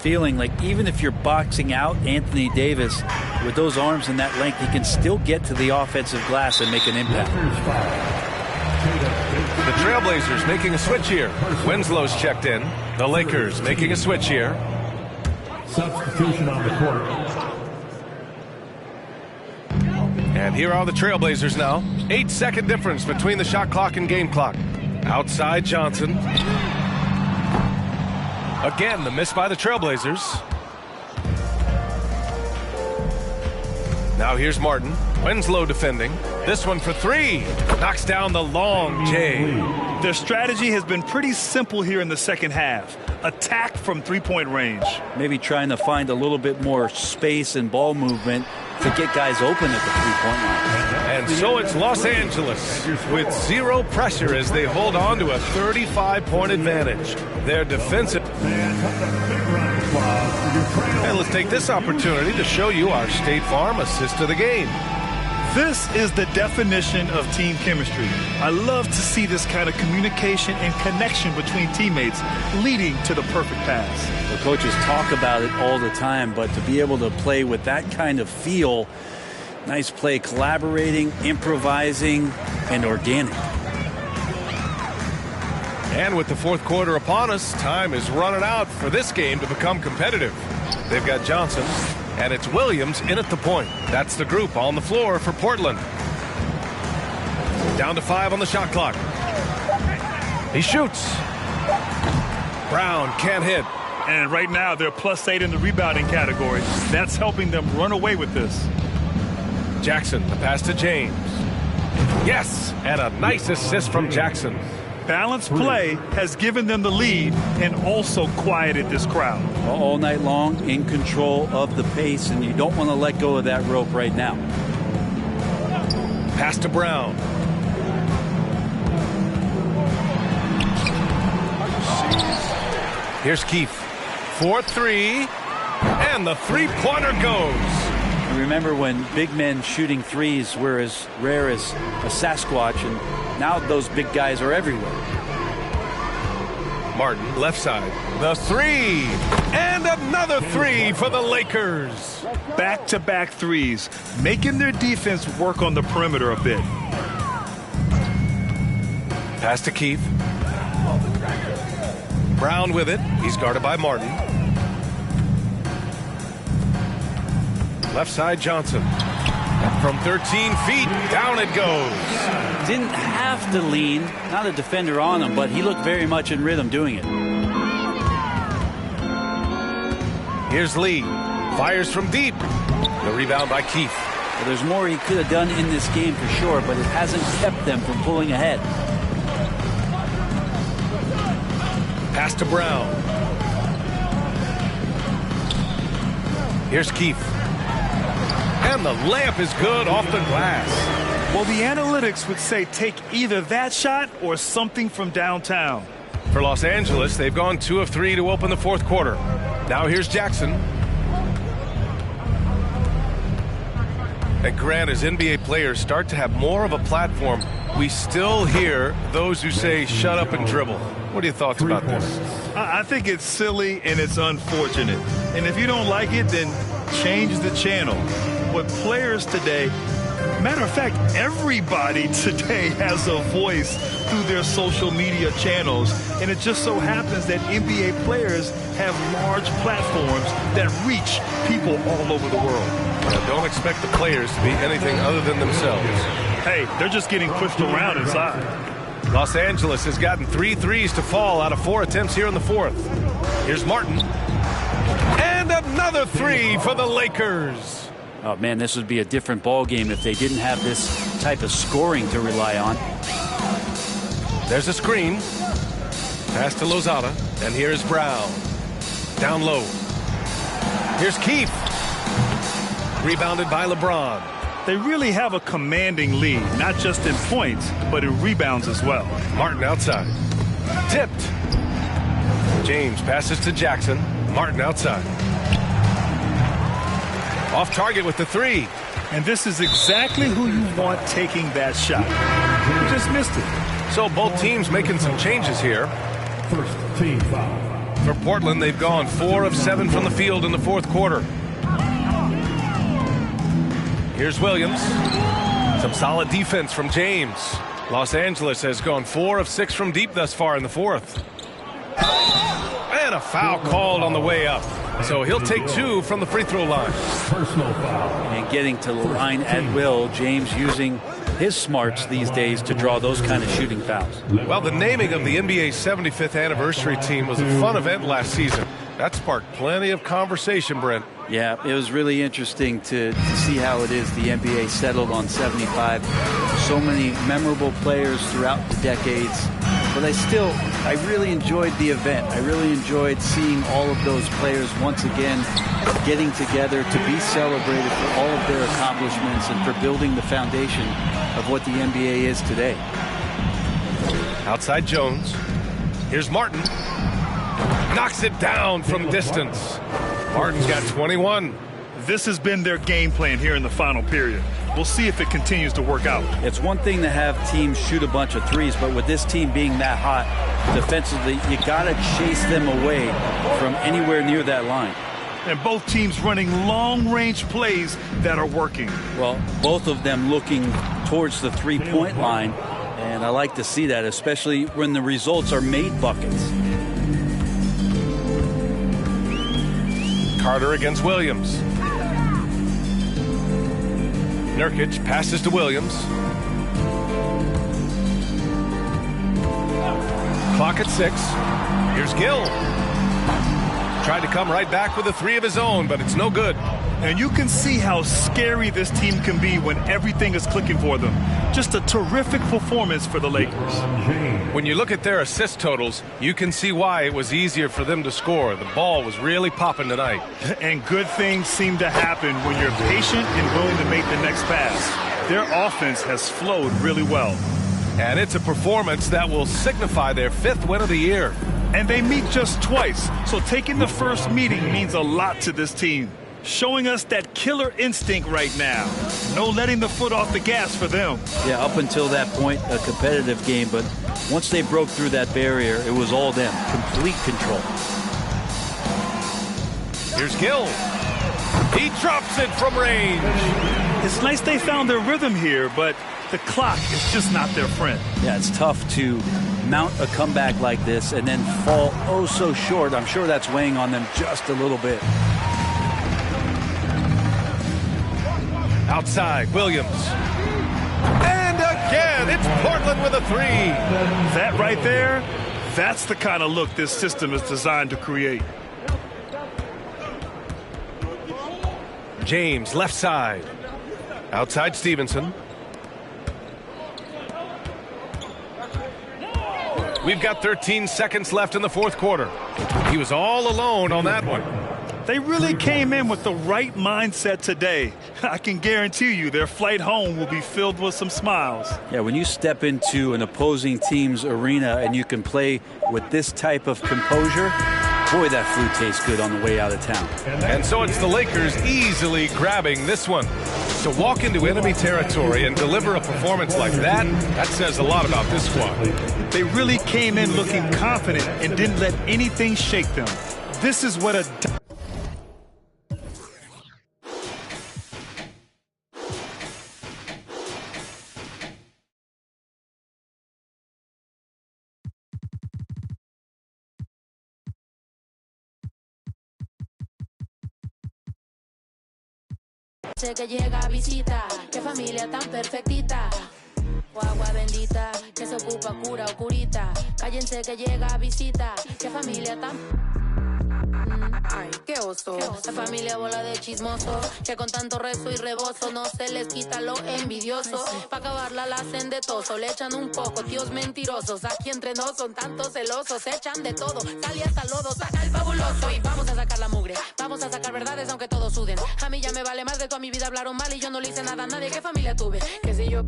feeling like even if you're boxing out Anthony Davis with those arms and that length, he can still get to the offensive glass and make an impact. The Trailblazers making a switch here. Winslow's checked in. The Lakers making a switch here. Substitution on the court. And here are the Trailblazers now. 8-second difference between the shot clock and game clock. Outside Johnson. Again, the miss by the Trailblazers. Now here's Martin. Winslow defending. This one for three. Knocks down the long J. Their strategy has been pretty simple here in the second half. Attack from three-point range. Maybe trying to find a little bit more space and ball movement to get guys open at the three-point line. And so it's Los Angeles with zero pressure as they hold on to a 35-point advantage. Their defensive... And let's take this opportunity to show you our State Farm assist of the game. This is the definition of team chemistry. I love to see this kind of communication and connection between teammates leading to the perfect pass. The coaches talk about it all the time, but to be able to play with that kind of feel, nice play, collaborating, improvising, and organic. And with the fourth quarter upon us, time is running out for this game to become competitive. They've got Johnson, and it's Williams in at the point. That's the group on the floor for Portland. Down to 5 on the shot clock. He shoots. Brown can't hit. And right now, they're +8 in the rebounding category. That's helping them run away with this. Jackson, the pass to James. Yes, and a nice assist from Jackson. Balanced play has given them the lead and also quieted this crowd. All night long, in control of the pace, and you don't want to let go of that rope right now. Pass to Brown. Here's Keefe. 4-3, and the three-pointer goes. Remember when big men shooting threes were as rare as a Sasquatch, and now those big guys are everywhere. Martin, left side. The three, and another three for the Lakers. Back-to-back threes, making their defense work on the perimeter a bit. Pass to Keefe. Brown with it. He's guarded by Martin. Left side Johnson. From 13 feet, down it goes. Didn't have to lean, not a defender on him, but he looked very much in rhythm doing it. Here's Lee. Fires from deep. The rebound by Keefe. Well, there's more he could have done in this game for sure, but it hasn't kept them from pulling ahead. Pass to Brown. Here's Keefe. And the layup is good off the glass. Well, the analytics would say take either that shot or something from downtown. For Los Angeles, they've gone 2 of 3 to open the fourth quarter. Now here's Jackson. And Grant, as NBA players start to have more of a platform, we still hear those who say shut up and dribble. What are your thoughts about this? I think it's silly and it's unfortunate. And if you don't like it, then change the channel. But players today, matter of fact, everybody today has a voice through their social media channels. And it just so happens that NBA players have large platforms that reach people all over the world. Now, don't expect the players to be anything other than themselves. Hey, they're just getting pushed around inside. Los Angeles has gotten 3 threes to fall out of 4 attempts here in the fourth. Here's Martin. And another three for the Lakers. Oh, man, this would be a different ball game if they didn't have this type of scoring to rely on. There's a screen. Pass to Lozada. And here's Brown. Down low. Here's Keefe. Rebounded by LeBron. They really have a commanding lead, not just in points, but in rebounds as well. Martin outside. Tipped. James passes to Jackson. Martin outside. Off target with the three. And this is exactly who you want taking that shot. You just missed it. So both teams making some changes here. First team foul. For Portland, they've gone 4 of 7 from the field in the fourth quarter. Here's Williams. Some solid defense from James. Los Angeles has gone 4 of 6 from deep thus far in the fourth. And a foul called on the way up. So he'll take 2 from the free throw line. Personal foul. And getting to the line at will, James using his smarts these days to draw those kind of shooting fouls. Well, the naming of the NBA's 75th anniversary team was a fun event last season. That sparked plenty of conversation, Brent. Yeah, it was really interesting to see how it is the NBA settled on 75. So many memorable players throughout the decades. But I really enjoyed the event. I really enjoyed seeing all of those players once again getting together to be celebrated for all of their accomplishments and for building the foundation of what the NBA is today. Outside Jones. Here's Martin. Knocks it down from distance. Martin's got 21. This has been their game plan here in the final period. We'll see if it continues to work out. It's one thing to have teams shoot a bunch of threes, but with this team being that hot defensively, you got to chase them away from anywhere near that line. And both teams running long-range plays that are working. Well, both of them looking towards the three-point line, and I like to see that, especially when the results are made buckets. Carter against Williams. Nurkic passes to Williams. Clock at 6. Here's Gill. Tried to come right back with a 3 of his own, but it's no good. And you can see how scary this team can be when everything is clicking for them. Just a terrific performance for the Lakers. When you look at their assist totals, you can see why it was easier for them to score. The ball was really popping tonight. And good things seem to happen when you're patient and willing to make the next pass. Their offense has flowed really well. And it's a performance that will signify their 5th win of the year. And they meet just twice, so taking the first meeting means a lot to this team. Showing us that killer instinct right now. No letting the foot off the gas for them. Yeah, up until that point, a competitive game, but once they broke through that barrier, it was all them. Complete control. Here's Gill. He drops it from range. It's nice they found their rhythm here, but the clock is just not their friend. Yeah, it's tough to mount a comeback like this and then fall oh so short. I'm sure that's weighing on them just a little bit. Outside, Williams. And again, it's Portland with a 3. That right there, that's the kind of look this system is designed to create. James, left side. Outside Stevenson. We've got 13 seconds left in the fourth quarter. He was all alone on that one. They really came in with the right mindset today. I can guarantee you their flight home will be filled with some smiles. Yeah, when you step into an opposing team's arena and you can play with this type of composure, boy, that food tastes good on the way out of town. And so it's the Lakers easily grabbing this one. To walk into enemy territory and deliver a performance like that says a lot about this squad. They really came in looking confident and didn't let anything shake them. This is what a... Sé que llega a visita, qué familia tan perfectita. Agua bendita, que se ocupa cura o curita. Cállense que llega a visita, qué familia tan... Ay, qué oso. La familia bola de chismoso, que con tanto rezo y rebozo no se les quita lo envidioso. Pa' acabarla la hacen de toso, le echan un poco, tíos mentirosos. Aquí entre nos son tantos celosos, echan de todo, sale hasta lodo, saca el fabuloso. Y vamos a sacar la mugre, vamos a sacar verdades aunque todos suden. A mí ya me vale más de toda mi vida hablaron mal y yo no le hice nada a nadie. ¿Qué familia tuve? Que si yo...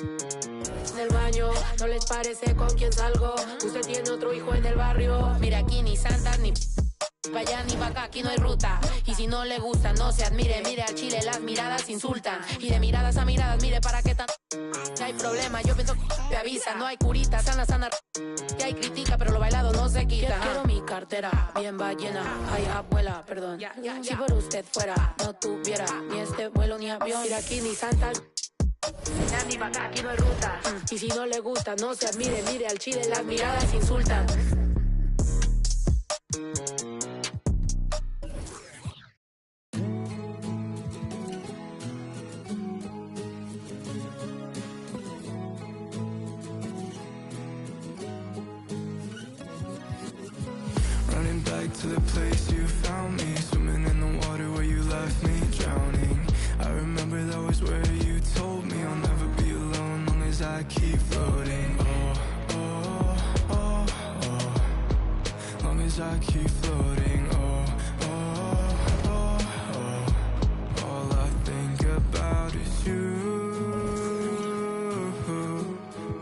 En el baño, no les parece con quién salgo. Usted tiene otro hijo en el barrio. Mira, aquí ni santas ni... Pa' allá ni pa' acá, aquí no hay ruta. Y si no le gusta, no se admire. Mire al chile, las miradas insultan. Y de miradas a miradas, mire para qué tan. No hay problema, yo pienso que te avisa. No hay curita, sana, sana. Que hay critica, pero lo bailado no se quita. Quiero mi cartera bien ballena. Ay, abuela, perdón. Si por usted fuera, no tuviera ni este vuelo ni avión. Mira aquí ni Santa. Ni pa' acá, aquí no hay ruta. Y si no le gusta, no se admire. Mire al chile, las miradas insultan. Running back to the place you found me, swimming in the water where you left me drowning. I remember that was where you told me I'll never be alone long as I keep floating. Oh, oh, oh, oh, long as I keep floating. Oh, oh, oh, oh, all I think about is you.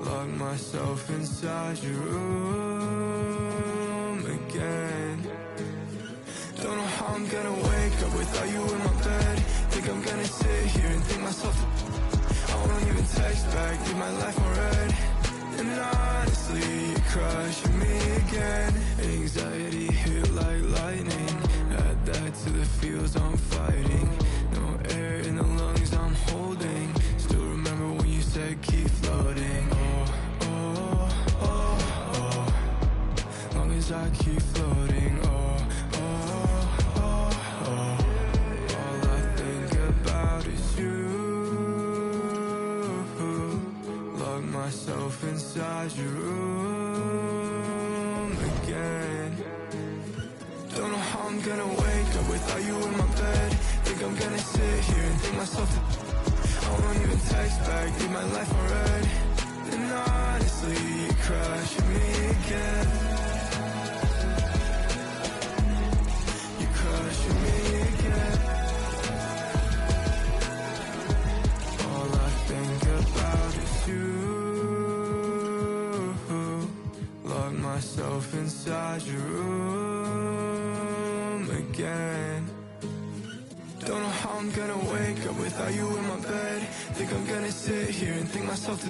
Lock myself inside your room again. Don't know how I'm gonna wake up without you in my bed. Think I'm gonna sit here and think myself I won't even text back, leave my life on red. And honestly, you're crushing me again. Anxiety hit like lightning. Add that to the feels I'm fighting. No air in the lungs I'm holding. Still remember when you said keep floating. Oh, oh, oh, oh, long as I keep floating. Oh, myself inside your room again. Don't know how I'm gonna wake up without you in my bed. Think I'm gonna sit here and think myself I won't even text back, leave my life on red. And honestly, you're crushing me again. You're crushing me again. All I think about is you. Myself inside your room again. Don't know how I'm gonna wake up without you in my bed. Think I'm gonna sit here and think myself to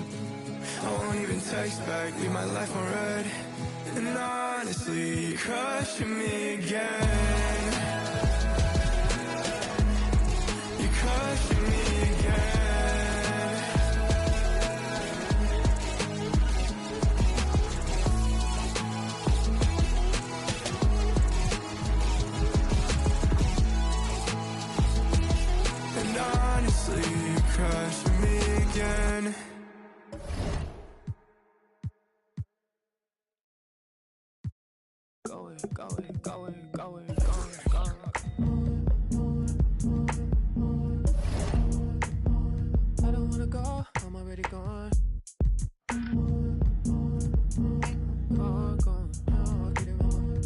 I won't even text back, leave my life on red. And honestly, you're crushing me again. You're crushing me again. Crushing me again. Going, going, going, going, going, going. I don't wanna go, I'm already gone. Gone, gone, I'll get it wrong.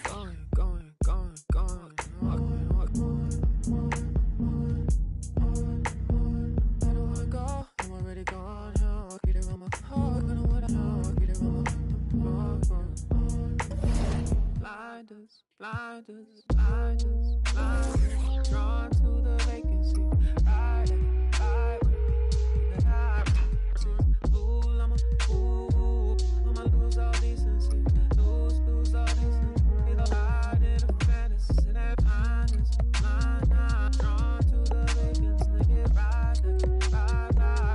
Going, going, going, going, walking, walking. Blinders, blinders, blinders, blinders, drawn to the vacancy. Ride it, fool, I'm a fool. I'ma lose all decency, lose all decency. Ride in a fantasy, that blinders, blind, drawn to the vacancy. Get ride,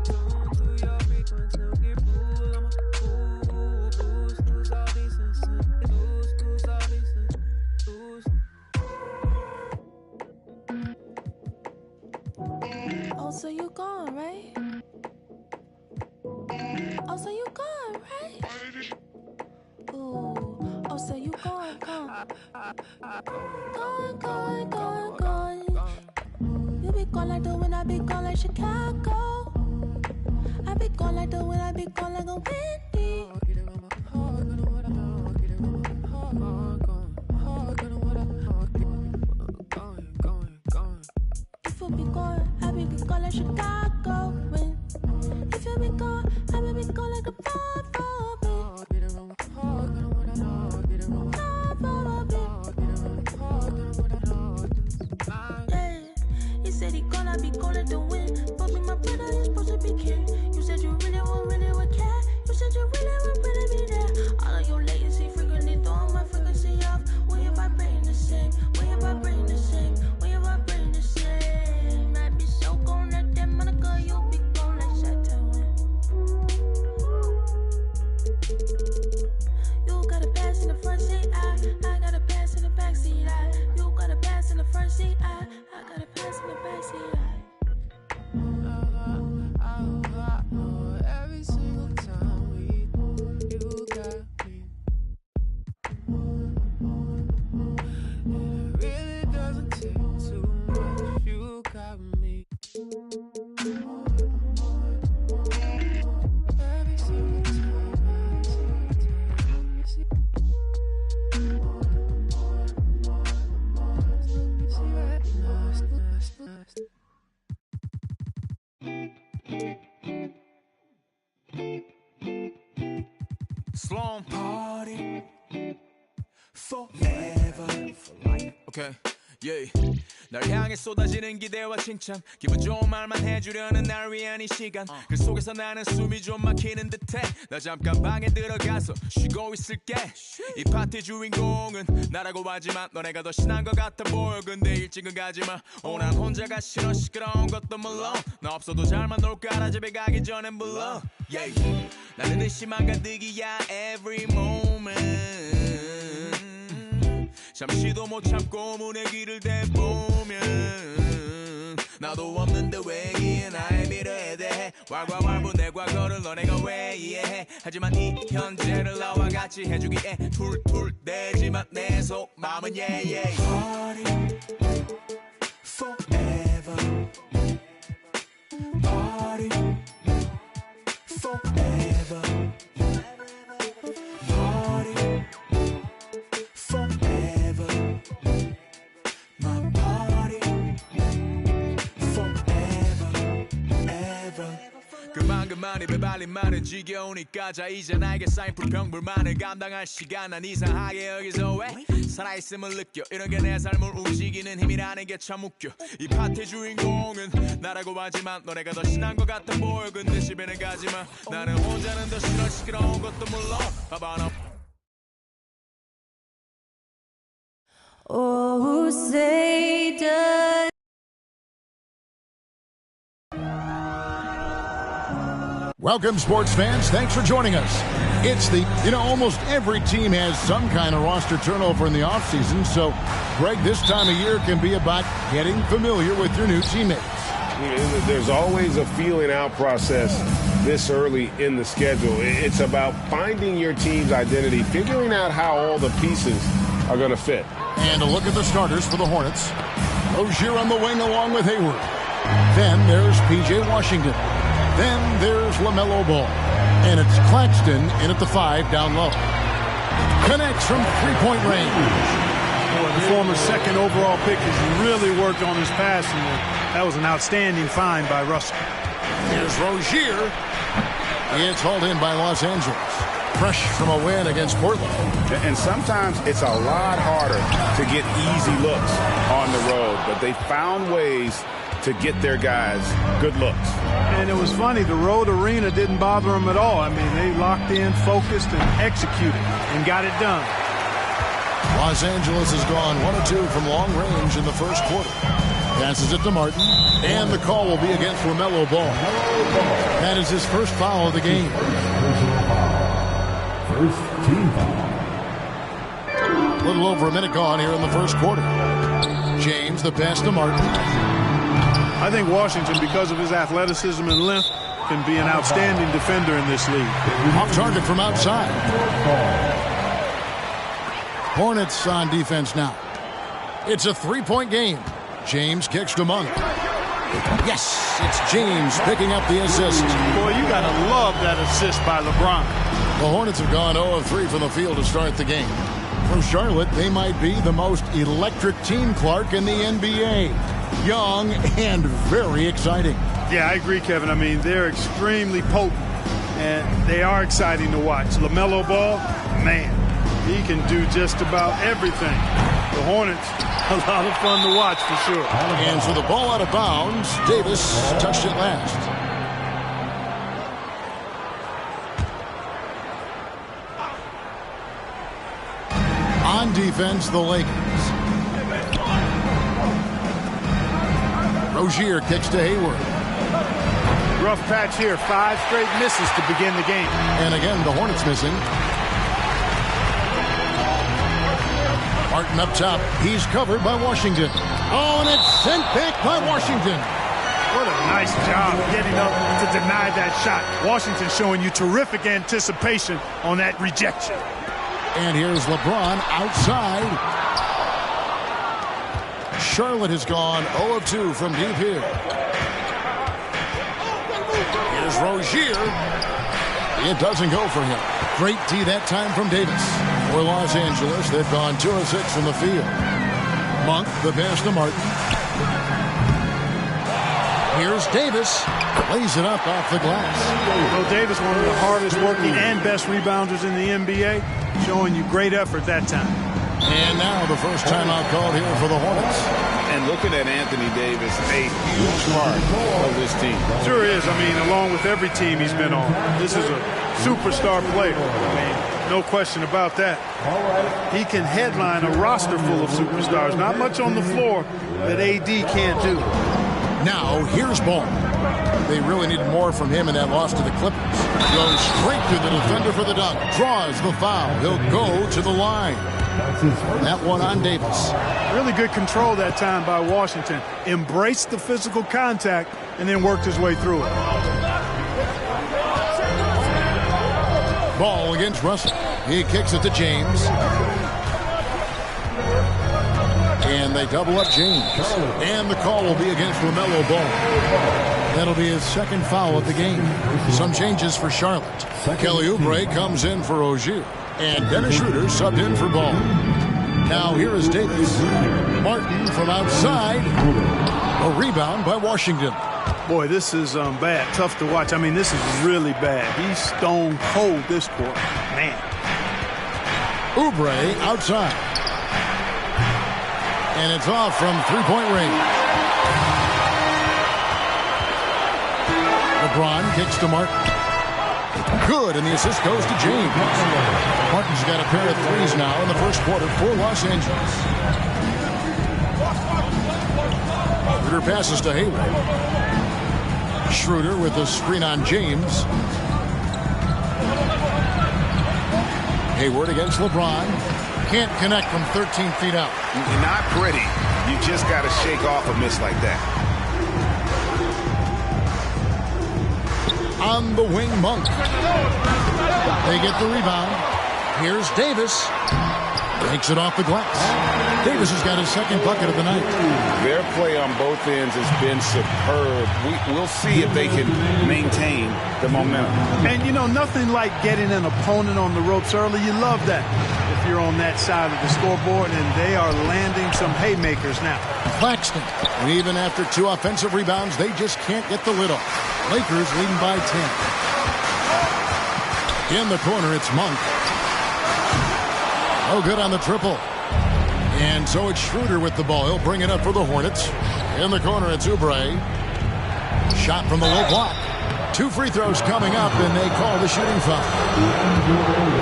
tune to your frequency. Get fool, I'm a fool, lose all decency, lose all decency. Oh, so you gone, right? Oh, so you gone, right? Ooh, oh, so you gone, gone. Gone, gone, gone, gone. You be gone like the wind, I be gone like Chicago. I be gone like the wind, I be gone like a windy. If you be gone, I be gone like Chicago wind. If you be gone, I be gone like a Bravo wind. Bravo wind. Sloan. Party forever. Okay. Yeah. 널 향해 쏟아지는 기대와 칭찬 기분 좋은 말만 해주려는 날 위한 이 시간 그 속에서 나는 숨이 좀 막히는 듯해 나 잠깐 방에 들어가서 쉬고 있을게 이 파티 주인공은 나라고 하지만 너네가 더 신난 것 같아 보여 근데 일찍은 가지마 난 혼자가 싫어 시끄러운 것도 물론 너 없어도 잘만 놀 거라 집에 가기 전엔 불러 yeah. 나는 의심만 가득이야 every moment 잠시도 못 참고 문의 귀를 대보면 나도 없는데 왜 이해 나의 미래에 대해 왈가왈부 내 과거를 너네가 왜 이해해 하지만 이 현재를 나와 같이 해주기에 툴툴대지만 내 속마음은 yeah. Party forever. Party forever. Party forever. My party forever. Ever. 그만 입에 발린 말은 지겨우니까 자 이제 나에게 쌓인 불평불만을 감당할 시간 난 이상하게 여기서 왜 살아있음을 느껴 이런 게 내 삶을 움직이는 힘이라는 게 참 웃겨 이 파티 주인공은 나라고 하지만 너네가 더 신난 것 같아 보여 근데 집에는 가지마 나는 혼자는 더 싫어 시끄러운 것도 물론 봐봐 너 Oh, say does Welcome, sports fans. Thanks for joining us. It's almost every team has some kind of roster turnover in the offseason, so, Greg, this time of year can be about getting familiar with your new teammates. There's always a feeling out process this early in the schedule. It's about finding your team's identity, figuring out how all the pieces are going to fit. And a look at the starters for the Hornets. Rozier on the wing along with Hayward. Then there's P.J. Washington. Then there's LaMelo Ball. And it's Claxton in at the 5 down low. Connects from three-point range. Boy, the former second overall pick has really worked on his passing. That was an outstanding find by Russell. Here's Rozier. It's hauled in by Los Angeles. Fresh from a win against Portland. And sometimes it's a lot harder to get easy looks on the road, but they found ways to get their guys good looks. And it was funny, the road arena didn't bother them at all. I mean, they locked in, focused, and executed, and got it done. Los Angeles has gone 1 of 2 from long range in the first quarter. Passes it to Martin, and the call will be against LaMelo Ball. That is his first foul of the game. First team foul. A little over a minute gone here in the first quarter. James, the pass to Martin. I think Washington, because of his athleticism and length, can be an outstanding defender in this league. Off target from outside. Hornets on defense now. It's a three-point game. James kicks to Monk. Yes, it's James picking up the assist. Boy, you got to love that assist by LeBron. The Hornets have gone 0 of 3 from the field to start the game. For Charlotte, they might be the most electric team, Clark, in the NBA. Young and very exciting. Yeah, I agree, Kevin. I mean, they're extremely potent, and they are exciting to watch. LaMelo Ball, man, he can do just about everything. The Hornets, a lot of fun to watch for sure. And so the ball out of bounds, Davis touched it last. On defense, the Lakers. Rozier kicks to Hayward. Rough patch here. 5 straight misses to begin the game. And again, the Hornets missing. Martin up top. He's covered by Washington. Oh, and it's sent back by Washington. What a nice job getting up to deny that shot. Washington showing you terrific anticipation on that rejection. And here's LeBron outside. Charlotte has gone 0 of 2 from deep here. Here's Rozier. It doesn't go for him. Great D that time from Davis. For Los Angeles, they've gone 2 of 6 from the field. Monk, the pass to Martin. Here's Davis. Lays it up off the glass. Well, Davis, one of the hardest working and best rebounders in the NBA, showing you great effort that time. And now the first timeout called here for the Hornets. And looking at Anthony Davis, a huge part of this team. Sure is. I mean, along with every team he's been on, this is a superstar player. I mean, no question about that. He can headline a roster full of superstars. Not much on the floor that AD can't do. Now, here's Ball. They really needed more from him in that loss to the Clippers. Goes straight to the defender for the dunk. Draws the foul. He'll go to the line. That one on Davis. Really good control that time by Washington. Embraced the physical contact and then worked his way through it. Ball against Russell. He kicks it to James. And they double up James. And the call will be against LaMelo Ball. That'll be his second foul of the game. Some changes for Charlotte. Kelly Oubre comes in for Ogier. And Dennis Schroeder subbed in for Ball. Now here is Davis. Martin from outside. A rebound by Washington. Boy, this is bad. Tough to watch. I mean, this is really bad. He's stone cold this quarter. Man. Oubre outside. And it's off from three-point range. LeBron kicks to Martin. Good, and the assist goes to James. Martin's got a pair of threes now in the first quarter for Los Angeles. Schroeder passes to Hayward. Schroeder with a screen on James. Hayward against LeBron. Can't connect from 13 feet out. Not pretty. You just got to shake off a miss like that. On the wing, Monk. They get the rebound. Here's Davis. Takes it off the glass. Davis has got his second bucket of the night. Their play on both ends has been superb. We'll see if they can maintain the momentum. And, you know, nothing like getting an opponent on the ropes early. You love that if you're on that side of the scoreboard, and they are landing some haymakers now. Claxton. And even after 2 offensive rebounds, they just can't get the lid off. Lakers leading by 10. In the corner, it's Monk. Oh, good on the triple. And so it's Schroeder with the ball. He'll bring it up for the Hornets. In the corner, it's Oubre. Shot from the low block. 2 free throws coming up, and they call the shooting foul.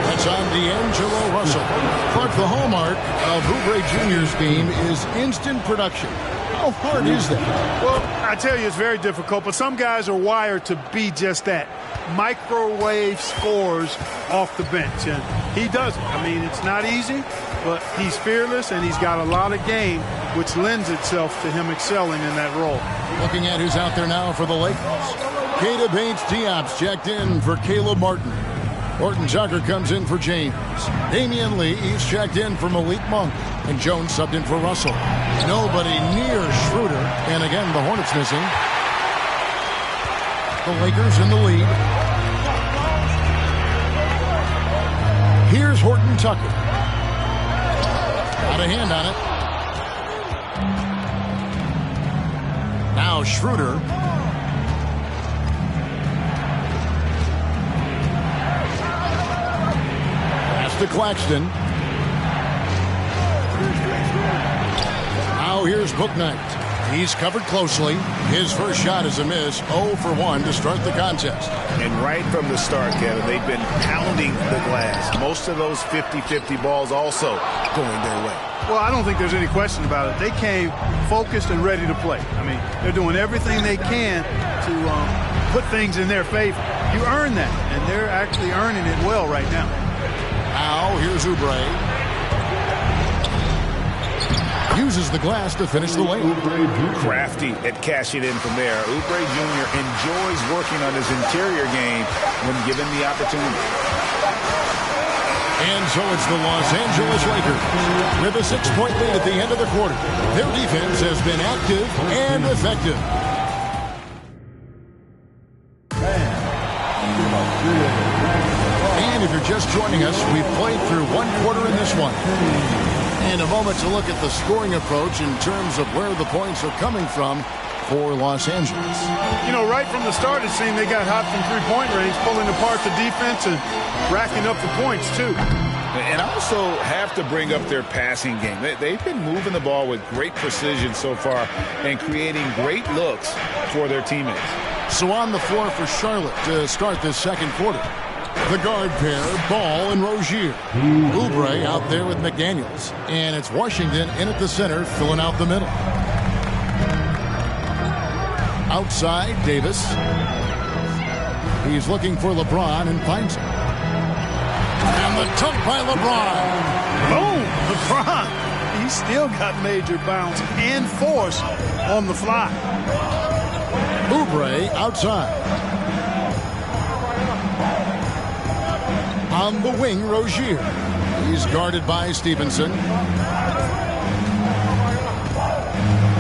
That's on D'Angelo Russell. Clark, the hallmark of Oubre Jr.'s game is instant production. How hard is that? Well, I tell you, it's very difficult, but some guys are wired to be just that. Microwave scores off the bench, and he does it. I mean, it's not easy, but he's fearless, and he's got a lot of game, which lends itself to him excelling in that role. Looking at who's out there now for the Lakers. Keita Bates-Diop's checked in for Caleb Martin. Horton Tucker comes in for James. Damian Lee is checked in for Malik Monk. And Jones subbed in for Russell. Nobody near Schroeder. And again, the Hornets missing. The Lakers in the lead. Here's Horton Tucker. Got a hand on it. Now Schroeder. Pass to Claxton. Now here's Bouknight. He's covered closely. His first shot is a miss. 0 for 1 to start the contest. And right from the start, Kevin, they've been pounding the glass. Most of those 50-50 balls also going their way. Well, I don't think there's any question about it. They came focused and ready to play. I mean, they're doing everything they can to put things in their favor. You earn that, and they're actually earning it well right now. Now here's Oubre. Uses the glass to finish the lane. Crafty at cashing in from there. Oubre Jr. enjoys working on his interior game when given the opportunity. And so it's the Los Angeles Lakers with a 6-point lead at the end of the quarter. Their defense has been active and effective. And if you're just joining us, we've played through 1 quarter in this one. In a moment to look at the scoring approach in terms of where the points are coming from for Los Angeles. You know, right from the start, it seemed they got hot from three-point range, pulling apart the defense and racking up the points, too. And I also have to bring up their passing game. They've been moving the ball with great precision so far and creating great looks for their teammates. So on the floor for Charlotte to start this second quarter, the guard pair, Ball and Rozier. Oubre out there with McDaniels. And it's Washington in at the center, filling out the middle. Outside, Davis. He's looking for LeBron and finds him. And the dunk by LeBron. Boom! LeBron. He's still got major bounce and force on the fly. Oubre outside. On the wing, Rozier. He's guarded by Stevenson.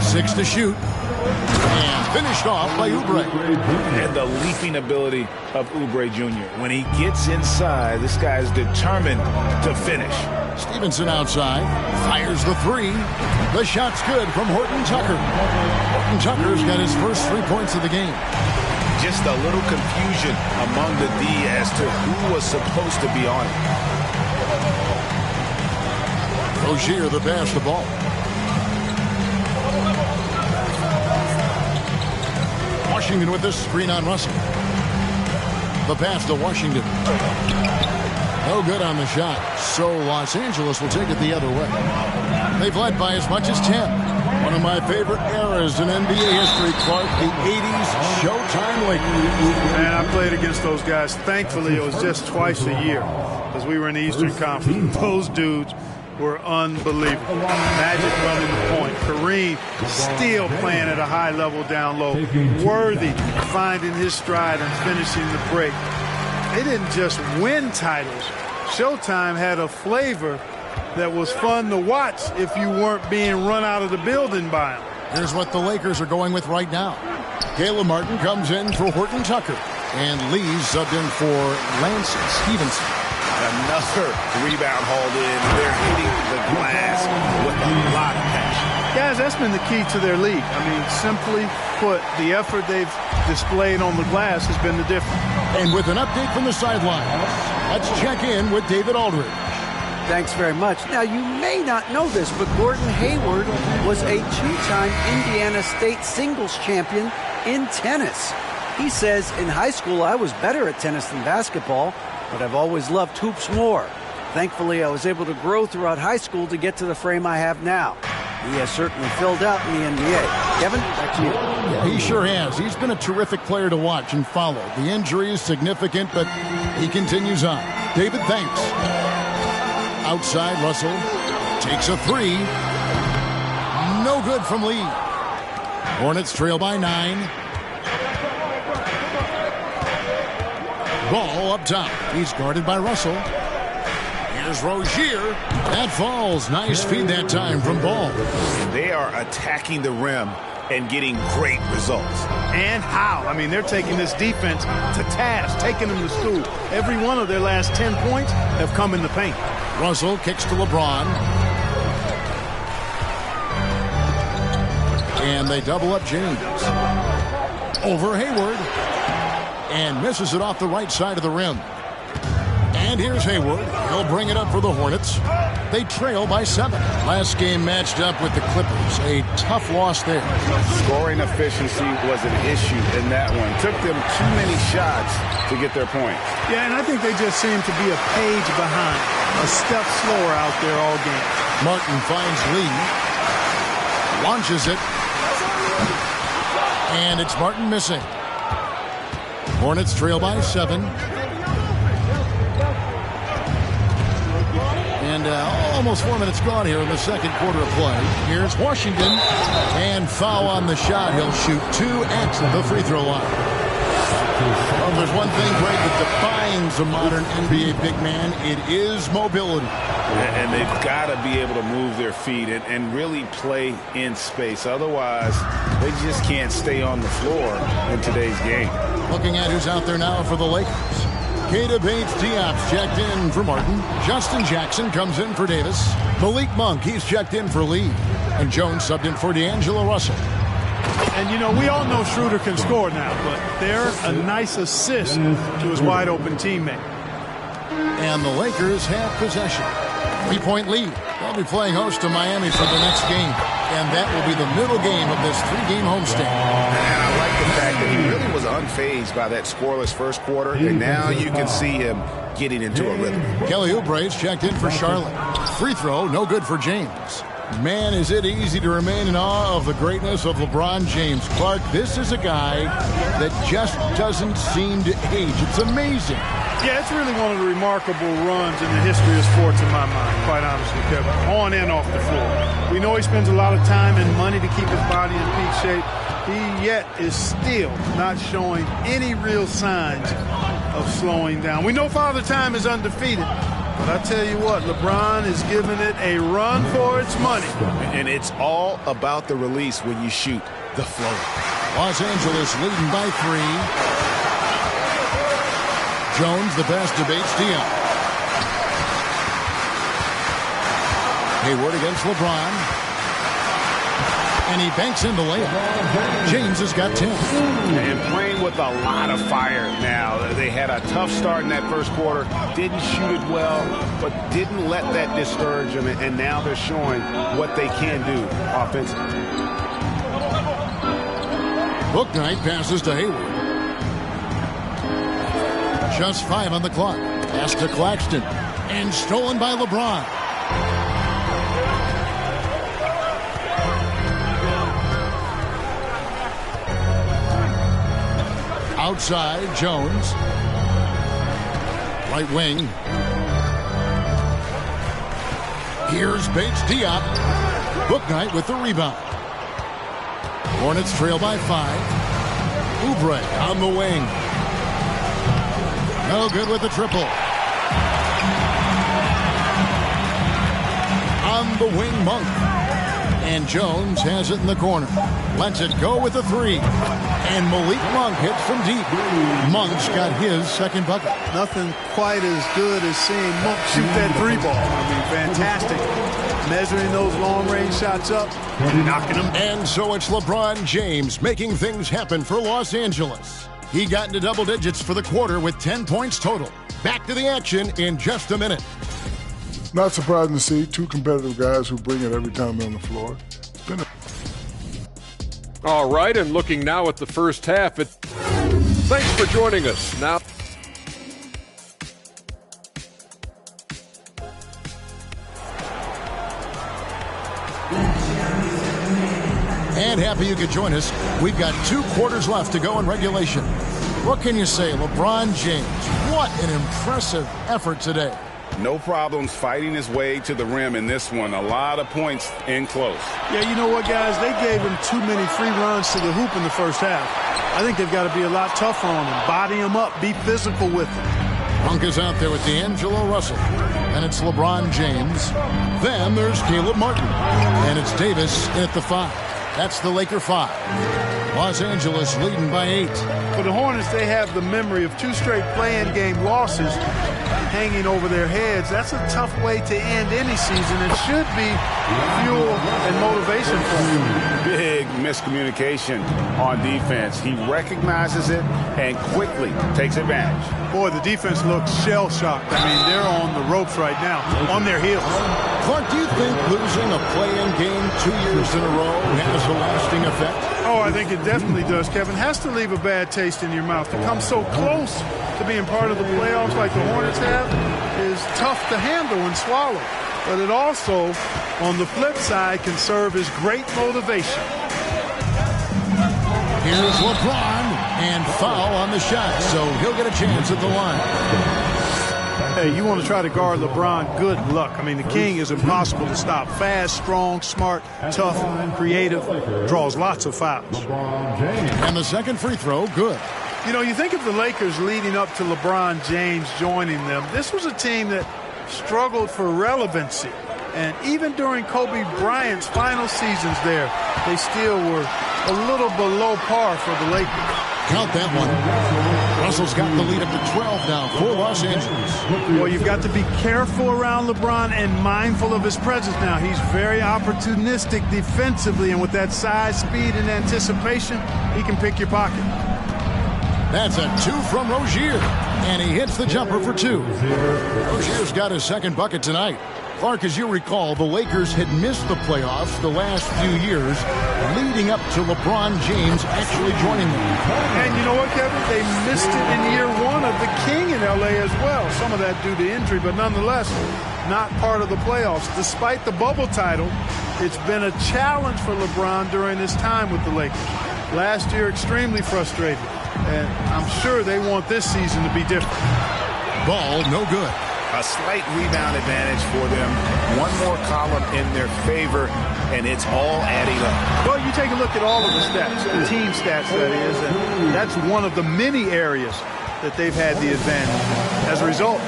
6 to shoot. And finished off by Oubre. And the leaping ability of Oubre Jr. When he gets inside, this guy is determined to finish. Stevenson outside. Fires the three. The shot's good from Horton Tucker. Horton Tucker's got his first 3 points of the game. Just a little confusion among the D as to who was supposed to be on it. Rozier the pass the ball. Washington with this screen on Russell. The pass to Washington. No good on the shot. So Los Angeles will take it the other way. They've led by as much as 10. One of my favorite eras in NBA history, Clark, the 80s Showtime Lakers. Man, I played against those guys. Thankfully, it was just twice a year because we were in the Eastern Conference. Those dudes were unbelievable. Magic running the point. Kareem still playing at a high level down low. Worthy finding his stride and finishing the break. They didn't just win titles. Showtime had a flavor that was fun to watch if you weren't being run out of the building by them. Here's what the Lakers are going with right now. Caleb Martin comes in for Horton Tucker. And Lee subbed in for Lance Stevenson. Another rebound hauled in. They're hitting the glass with a lot of passion. Guys, that's been the key to their league. I mean, simply put, the effort they've displayed on the glass has been the difference. And with an update from the sideline, let's check in with David Aldridge. Thanks very much. Now, you may not know this, but Gordon Hayward was a two-time Indiana State singles champion in tennis. He says, in high school, I was better at tennis than basketball, but I've always loved hoops more. Thankfully, I was able to grow throughout high school to get to the frame I have now. He has certainly filled out in the NBA. Kevin, back to you. Yeah, he sure has. He's been a terrific player to watch and follow. The injury is significant, but he continues on. David, thanks. Outside, Russell takes a three. No good from Lee. Hornets trail by 9. Ball up top. He's guarded by Russell. Here's Rozier. That falls. Nice feed that time from Ball. They are attacking the rim and getting great results. And how? I mean, they're taking this defense to task, taking them to school. Every one of their last 10 points have come in the paint. Russell kicks to LeBron. And they double up James. Over Hayward. And misses it off the right side of the rim. And here's Hayward. He'll bring it up for the Hornets. They trail by 7. Last game matched up with the Clippers. A tough loss there. Scoring efficiency was an issue in that one. Took them too many shots to get their points. Yeah, and I think they just seem to be a page behind. A step slower out there all game. Martin finds Lee. Launches it. And it's Martin missing. Hornets trail by 7. And almost 4 minutes gone here in the second quarter of play. Here's Washington. And foul on the shot. He'll shoot 2 at the free throw line. Well, if there's one thing, Greg, that defines a modern NBA big man, it is mobility. And they've got to be able to move their feet and really play in space. Otherwise, they just can't stay on the floor in today's game. Looking at who's out there now for the Lakers. Keita Bates-Diop's checked in for Martin. Justin Jackson comes in for Davis. Malik Monk, he's checked in for Lee. And Jones subbed in for D'Angelo Russell. And, you know, we all know Schroeder can score now, but they're a nice assist to his wide-open teammate. And the Lakers have possession. 3-point lead. They'll be playing host to Miami for the next game. And that will be the middle game of this 3-game homestand. And I like the fact that he really was unfazed by that scoreless first quarter. And now you can see him getting into a rhythm. Kelly Oubre's checked in for Charlotte. Free throw, no good for James. Man, is it easy to remain in awe of the greatness of LeBron James. Clark, this is a guy that just doesn't seem to age. It's amazing. Yeah, it's really one of the remarkable runs in the history of sports in my mind, quite honestly, Kevin, on and off the floor. We know he spends a lot of time and money to keep his body in peak shape. He yet is still not showing any real signs of slowing down. We know Father Time is undefeated, but I tell you what, LeBron is giving it a run for its money. And it's all about the release when you shoot the flow. Los Angeles leading by 3. Jones, the pass to Bates Diop. Hayward against LeBron. And he banks in the layup. James has got 10. And playing with a lot of fire now. They had a tough start in that first quarter. Didn't shoot it well, but didn't let that discourage them. And now they're showing what they can do offensively. Bouknight passes to Hayward. Just 5 on the clock. Pass to Claxton. And stolen by LeBron. Outside, Jones. Right wing. Here's Bates Diop. Bouknight with the rebound. Hornets trail by 5. Oubre on the wing. No good with the triple. On the wing, Monk. And Jones has it in the corner. Lets it go with a 3. And Malik Monk hits from deep. Monk's got his second bucket. Nothing quite as good as seeing Monk shoot that 3 ball. I mean, fantastic. Measuring those long-range shots up and knocking them. And so it's LeBron James making things happen for Los Angeles. He got into double digits for the quarter with 10 points total. Back to the action in just a minute. Not surprising to see 2 competitive guys who bring it every time they're on the floor. All right, and looking now at the first half. Thanks for joining us. Now, and happy you could join us. We've got 2 quarters left to go in regulation. What can you say, LeBron James? What an impressive effort today. No problems fighting his way to the rim in this one. A lot of points in close. Yeah, you know what, guys? They gave him too many free runs to the hoop in the first half. I think they've got to be a lot tougher on him. Body him up. Be physical with him. Monk is out there with D'Angelo Russell. And it's LeBron James. Then there's Caleb Martin. And it's Davis at the 5. That's the Laker 5. Los Angeles leading by 8. For the Hornets, they have the memory of 2 straight play-in game losses hanging over their heads. That's a tough way to end any season. It should be fuel and motivation for them. Big miscommunication on defense. He recognizes it and quickly takes advantage. Boy, the defense looks shell-shocked. I mean, they're on the ropes right now, on their heels. Clark, do you think losing a play-in game 2 years in a row has a lasting effect? Oh, I think it definitely does, Kevin. Has to leave a bad taste in your mouth. To come so close to being part of the playoffs like the Hornets have is tough to handle and swallow. But it also, on the flip side, can serve as great motivation. Here's LeBron, and foul on the shot, so he'll get a chance at the line. Hey, you want to try to guard LeBron, good luck. I mean, the king is impossible to stop. Fast, strong, smart, tough, creative, draws lots of fouls. And the second free throw, good. You know, you think of the Lakers leading up to LeBron James joining them. This was a team that struggled for relevancy. And even during Kobe Bryant's final seasons there, they still were a little below par for the Lakers. Count that one. Russell's got the lead up to 12 now for Los Angeles. Well, you've got to be careful around LeBron and mindful of his presence now. He's very opportunistic defensively, and with that size, speed, and anticipation, he can pick your pocket. That's a 2 from Rozier, and he hits the jumper for 2. Rozier's got his second bucket tonight. Clark, as you recall, the Lakers had missed the playoffs the last few years, leading up to LeBron James actually joining them. And you know what, Kevin? They missed it in year 1 of the King in L.A. as well. Some of that due to injury, but nonetheless, not part of the playoffs. Despite the bubble title, it's been a challenge for LeBron during his time with the Lakers. Last year, extremely frustrated. And I'm sure they want this season to be different. Ball, no good. A slight rebound advantage for them. One more column in their favor, and it's all adding up. Well, you take a look at all of the stats, the team stats, that is, and that's one of the many areas that they've had the advantage. As a result,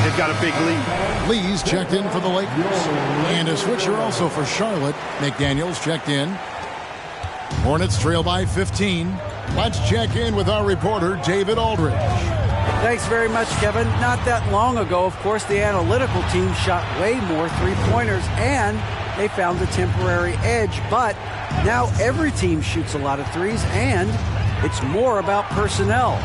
they've got a big lead. Lee's checked in for the Lakers. And a switcher also for Charlotte. McDaniels checked in. Hornets trail by 15. Let's check in with our reporter, David Aldridge. Thanks very much, Kevin. Not that long ago, of course, the analytical team shot way more three-pointers, and they found a temporary edge. But now every team shoots a lot of threes, and it's more about personnel.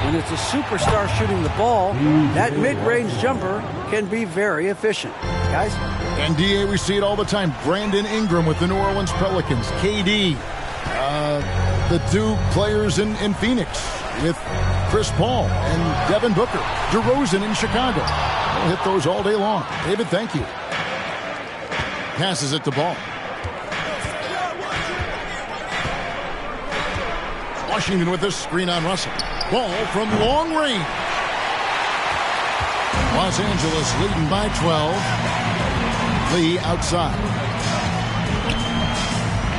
When it's a superstar shooting the ball, that mid-range jumper can be very efficient. Guys? NBA, we see it all the time. Brandon Ingram with the New Orleans Pelicans. KD. The two players in Phoenix with Chris Paul and Devin Booker. DeRozan in Chicago. We'll hit those all day long. David, thank you. Passes it to Ball. Washington with this screen on Russell. Ball from long range. Los Angeles leading by 12. Lee outside.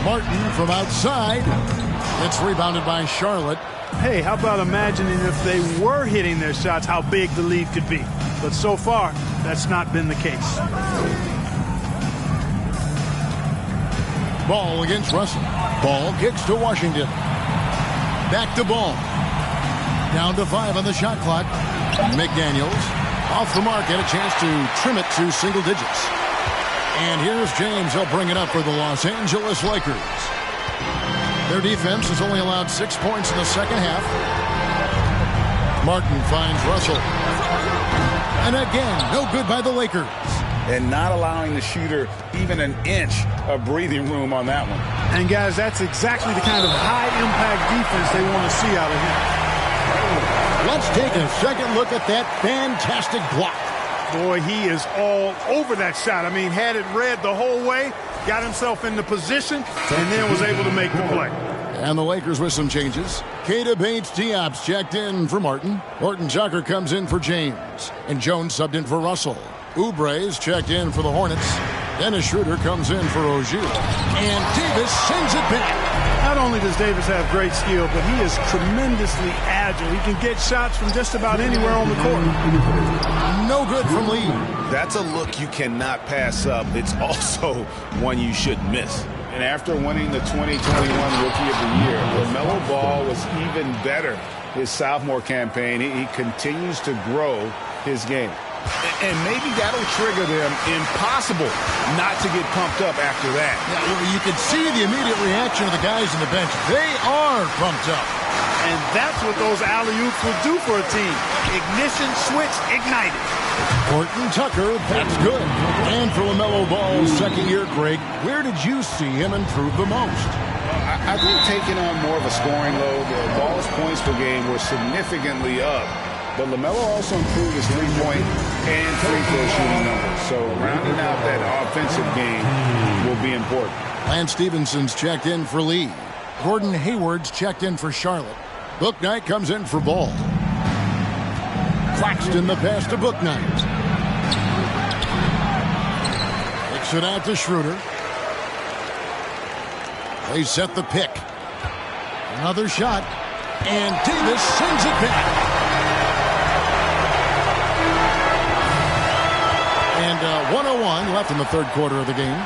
Martin from outside. It's rebounded by Charlotte. Hey, how about imagining if they were hitting their shots, how big the lead could be. But so far, that's not been the case. Ball against Russell. Ball kicks to Washington. Back to Ball. Down to 5 on the shot clock. McDaniels off the mark and a chance to trim it to single digits. And here's James. He'll bring it up for the Los Angeles Lakers. Their defense has only allowed 6 points in the second half. Martin finds Russell. And again, no good by the Lakers. And not allowing the shooter even an inch of breathing room on that one. And guys, that's exactly the kind of high-impact defense they want to see out of him. Let's take a second look at that fantastic block. Boy, he is all over that shot. I mean, had it read the whole way, got himself in the position, and then was able to make the play. And the Lakers with some changes. Keita Bates-Diop's checked in for Martin. Horton Tucker comes in for James. And Jones subbed in for Russell. Oubre's checked in for the Hornets. Dennis Schroeder comes in for Rozier. And Davis sends it back. Not only does Davis have great skill, but he is tremendously agile. He can get shots from just about anywhere on the court. No good from Lee. That's a look you cannot pass up. It's also one you shouldn't miss. And after winning the 2021 Rookie of the Year, LaMelo Ball was even better his sophomore campaign. He continues to grow his game. And maybe that'll trigger them impossible not to get pumped up after that. Yeah, you can see the immediate reaction of the guys on the bench. They are pumped up. And that's what those alley-oops will do for a team. Ignition, switch, ignited. Horton Tucker, that's good. And for LaMelo Ball's second year, Greg, where did you see him improve the most? I think taking on more of a scoring load, Ball's points per game were significantly up. But LaMelo also improved his three-point and free-throw shooting numbers. So rounding out that offensive game will be important. Lance Stevenson's checked in for Lee. Gordon Hayward's checked in for Charlotte. Bouknight comes in for Ball. Claxton the pass to Bouknight. Takes it out to Schroeder. They set the pick. Another shot. And Davis sends it back. And 1:01 left in the third quarter of the game.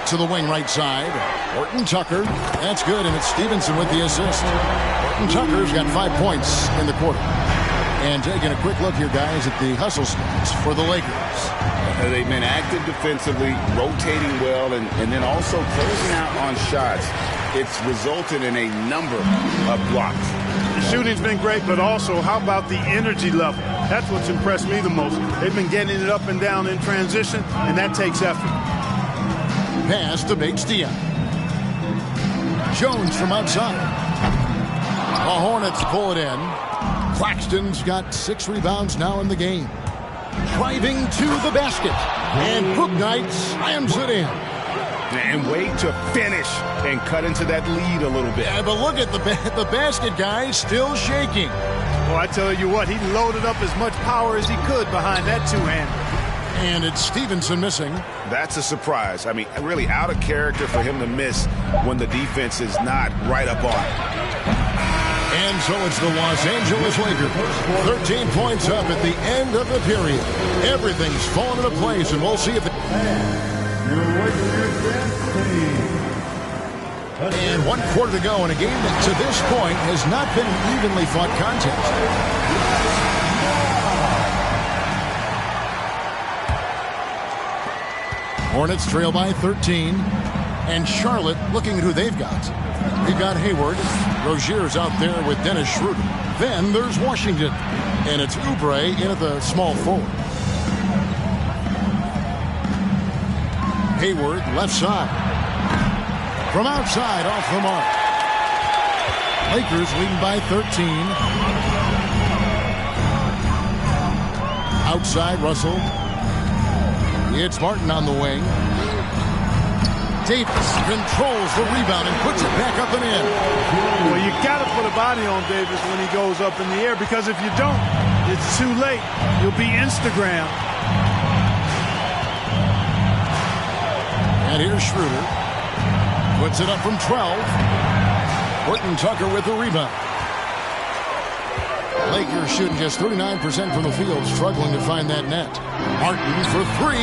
to the wing right side. Horton Tucker. That's good, and it's Stevenson with the assist. Horton Tucker's got 5 points in the quarter. And taking a quick look here, guys, at the hustle stats for the Lakers. They've been active defensively, rotating well, and then also closing out on shots. It's resulted in a number of blocks. The shooting's been great, but also how about the energy level? That's what's impressed me the most. They've been getting it up and down in transition, and that takes effort. Pass to Bates Diop. Jones from outside. The Hornets pull it in. Claxton's got 6 rebounds now in the game. Driving to the basket. And Bouknight slams it in. And wait to finish and cut into that lead a little bit. Yeah, but look at the basket, guys, still shaking. Well, I tell you what, he loaded up as much power as he could behind that two-hander. And it's Stevenson missing. That's a surprise. I mean, really out of character for him to miss when the defense is not right up on it. And so it's the Los Angeles Lakers. 13 points up at the end of the period. Everything's fallen into place, and we'll see if... And 1 quarter to go in a game that to this point has not been an evenly fought contest. Hornets trail by 13. And Charlotte looking at who they've got. They've got Hayward. Rozier's out there with Dennis Schroeder. Then there's Washington. And it's Oubre in at the small forward. Hayward left side. From outside off the mark. Lakers leading by 13. Outside Russell. It's Martin on the wing. Davis controls the rebound and puts it back up and in. Well, you got to put a body on Davis when he goes up in the air, because if you don't, it's too late. You'll be Instagram. And here's Schroeder. Puts it up from 12. Horton Tucker with the rebound. Lakers shooting just 39% from the field, struggling to find that net. Martin for 3.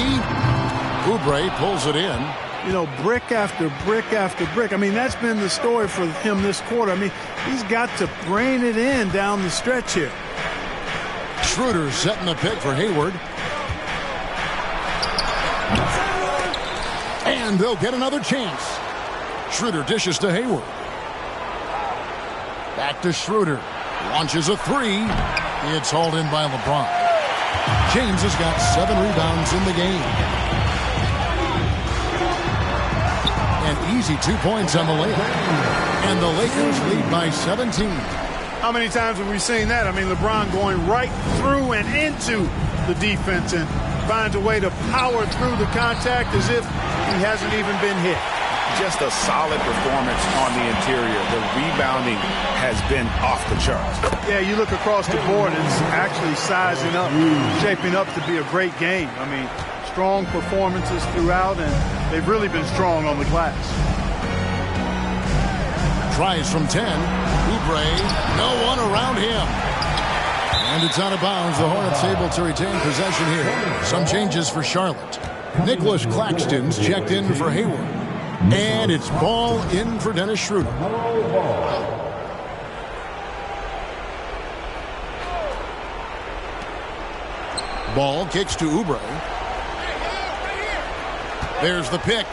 Oubre pulls it in. You know, brick after brick after brick. I mean, that's been the story for him this quarter. I mean, he's got to rein it in down the stretch here. Schroeder setting the pick for Hayward. And they'll get another chance. Schroeder dishes to Hayward. Back to Schroeder. Launches a 3. It's hauled in by LeBron. James has got 7 rebounds in the game. An easy 2 points on the layup. And the Lakers lead by 17. How many times have we seen that? I mean, LeBron going right through and into the defense and finds a way to power through the contact as if he hasn't even been hit. Just a solid performance on the interior. The rebounding has been off the charts. Yeah, you look across the board, and it's actually sizing up, shaping up to be a great game. I mean, strong performances throughout, and they've really been strong on the glass. Tries from 10. Oubre, no one around him. And it's out of bounds. The Hornets able to retain possession here. Some changes for Charlotte. Nicholas Claxton's checked in for Hayward. And it's ball in for Dennis Schroeder. Ball kicks to Oubre. There's the pick.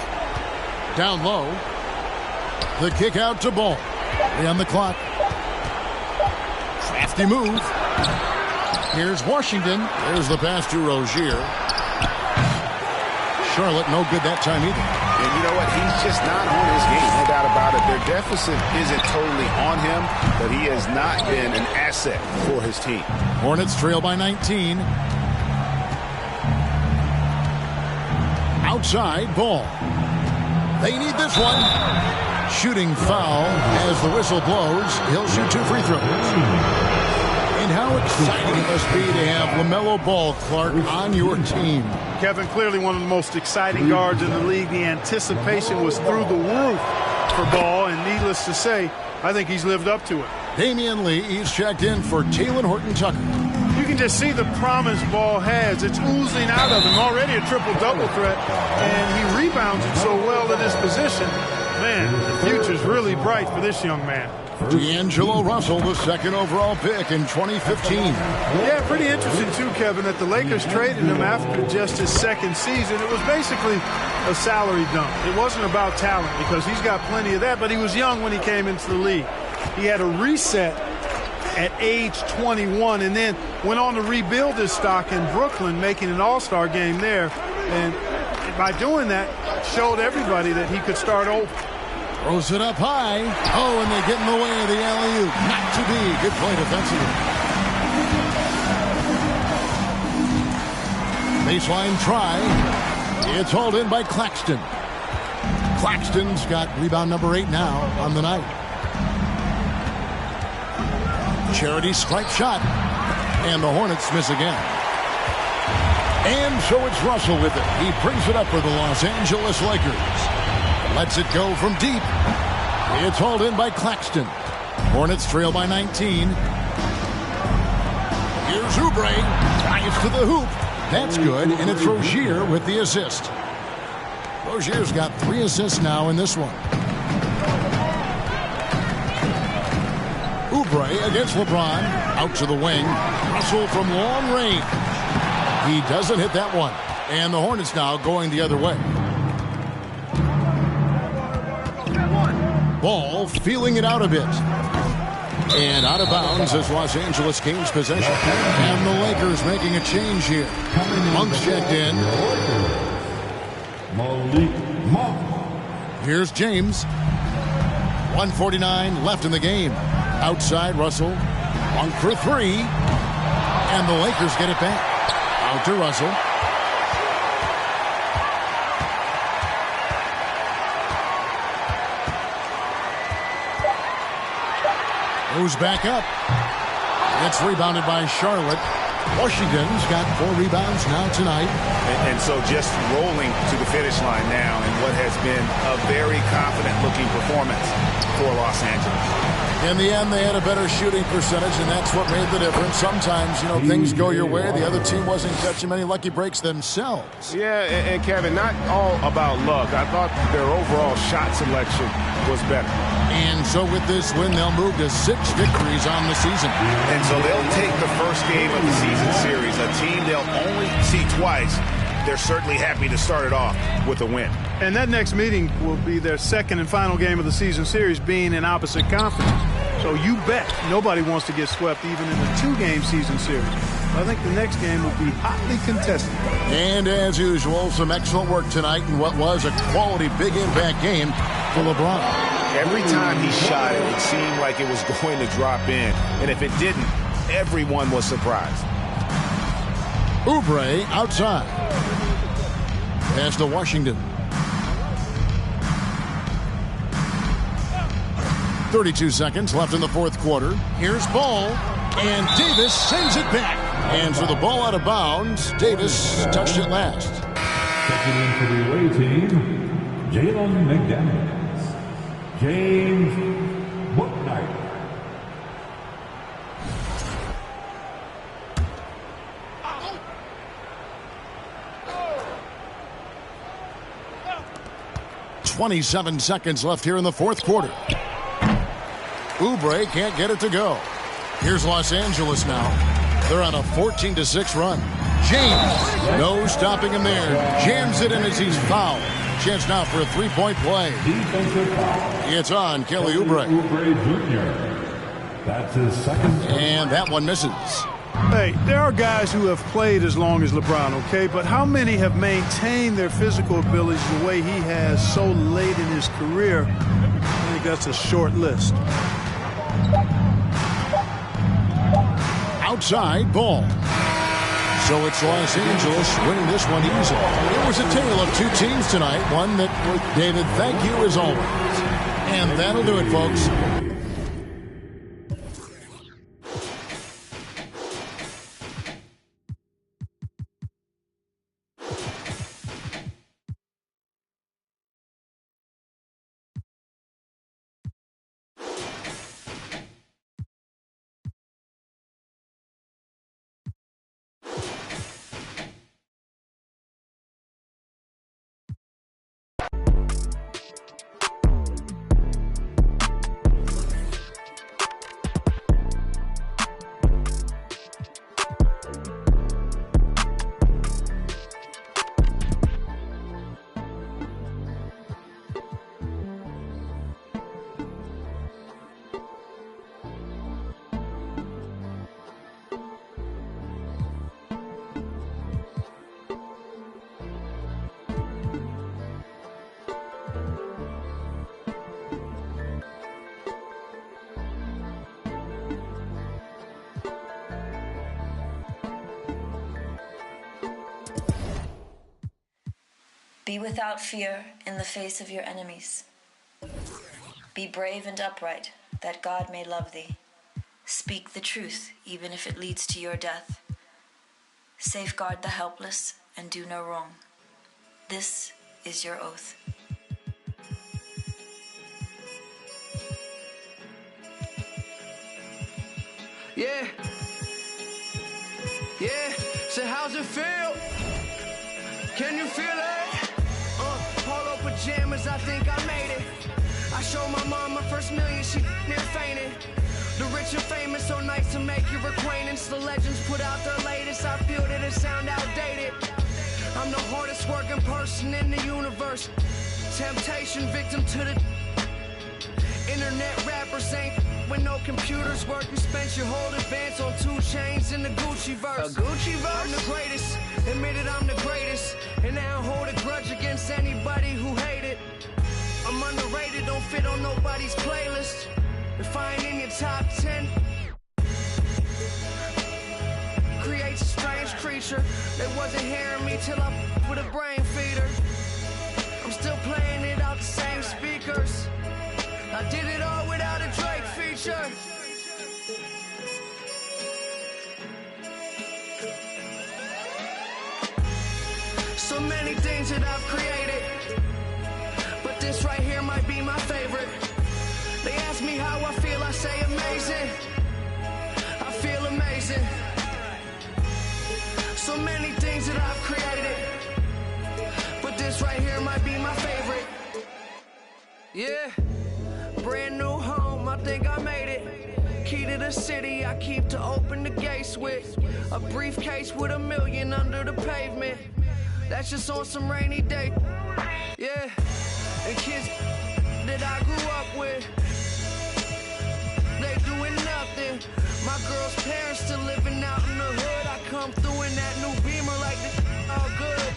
Down low. The kick out to Ball. 3 on the clock. Crafty move. Here's Washington. There's the pass to Rozier. Charlotte no good that time either. And you know what? He's just not on his game. No doubt about it. Their deficit isn't totally on him, but he has not been an asset for his team. Hornets trail by 19. Outside, Ball. They need this one. Shooting foul as the whistle blows. He'll shoot 2 free throws. And how exciting it must be to have LaMelo Ball, Clark, on your team. Kevin, clearly one of the most exciting guards in the league. The anticipation was through the roof for Ball, and needless to say, I think he's lived up to it. Damian Lee is checked in for Talen Horton Tucker. You can just see the promise Ball has. It's oozing out of him. Already a triple-double threat, and he rebounds it so well in this position. Man, the future's really bright for this young man. D'Angelo Russell, the second overall pick in 2015. Yeah, pretty interesting, too, Kevin, that the Lakers traded him after just his second season. It was basically a salary dump. It wasn't about talent because he's got plenty of that, but he was young when he came into the league. He had a reset at age 21 and then went on to rebuild his stock in Brooklyn, making an all-star game there. And by doing that, showed everybody that he could start over. Throws it up high. Oh, and they get in the way of the alley-oop. Not to be. Good play defensively. Baseline try. It's hauled in by Claxton. Claxton's got rebound number 8 now on the night. Charity stripe shot. And the Hornets miss again. And so it's Russell with it. He brings it up for the Los Angeles Lakers. Lets it go from deep. It's hauled in by Claxton. Hornets trail by 19. Here's Oubre. Drives to the hoop. That's good, and it's Rozier with the assist. Rozier's got 3 assists now in this one. Oubre against LeBron. Out to the wing. Russell from long range. He doesn't hit that one. And the Hornets now going the other way. Ball feeling it out a bit. And out of bounds as Los Angeles gains possession. And the Lakers making a change here. Monk's checked in. Here's James. 1:49 left in the game. Outside Russell. Monk for 3. And the Lakers get it back. Out to Russell. Moves back up. It's rebounded by Charlotte. Washington's got 4 rebounds now tonight. And so just rolling to the finish line now in what has been a very confident-looking performance for Los Angeles. In the end, they had a better shooting percentage, and that's what made the difference. Sometimes, things go your way. The other team wasn't catching many lucky breaks themselves. Yeah, and Kevin, not all about luck. I thought their overall shot selection was better. And so with this win, they'll move to 6 victories on the season. And so they'll take the first game of the season series, a team they'll only see twice. They're certainly happy to start it off with a win. And that next meeting will be their second and final game of the season series, being in opposite conferences. So you bet nobody wants to get swept even in a 2-game season series. I think the next game will be hotly contested. And as usual, some excellent work tonight in what was a quality big impact game for LeBron. Every time he shot it, it seemed like it was going to drop in. And if it didn't, everyone was surprised. Oubre outside. Pass to Washington. 32 seconds left in the fourth quarter. Here's Ball. And Davis sends it back. And so the ball out of bounds. Davis touched it last. Checking in for the away team, Jalen McDaniels. James Bouknight. .27 seconds left here in the fourth quarter. Oubre can't get it to go. Here's Los Angeles now. They're on a 14-6 run. James, no stopping him there. Jams it in as he's fouled. Chance now for a 3-point play. It's on Kelly Oubre. Oubre Jr. That's his second. And that one misses. Hey, there are guys who have played as long as LeBron, okay? But how many have maintained their physical abilities the way he has so late in his career? I think that's a short list. Outside Ball. So it's Los Angeles winning this one easily. It was a tale of 2 teams tonight. One that, David, thank you as always. And that'll do it, folks. Be without fear in the face of your enemies. Be brave and upright, that God may love thee. Speak the truth, even if it leads to your death. Safeguard the helpless and do no wrong. This is your oath. Yeah. So how's it feel? Can you feel it? Polo pajamas, I think I made it. I showed my mom my first million, she near fainted. The rich and famous, so nice to make your acquaintance. The legends put out their latest, I feel that it sound outdated. I'm the hardest working person in the universe. Temptation victim to the internet rappers ain't when no computers work. You spent your whole advance on 2 chains in the Gucci verse. A Gucci verse? I'm the greatest, admitted I'm the greatest. And I don't hold a grudge against anybody who hate it. I'm underrated, don't fit on nobody's playlist. If I ain't in your top 10, creates a strange creature. They wasn't hearing me till I with a brain feeder. I'm still playing it out the same speakers. I did it all without a Drake feature. So many things that I've created, but this right here might be my favorite. They ask me how I feel, I say amazing. I feel amazing. So many things that I've created, but this right here might be my favorite. Yeah. Brand new home, I think I made it. Key to the city, I keep to open the gates with. A briefcase with $1 million under the pavement. That's just on some rainy day. Yeah, and kids that I grew up with, they doing nothing. My girl's parents still living out in the hood. I come through in that new Beamer like this all good.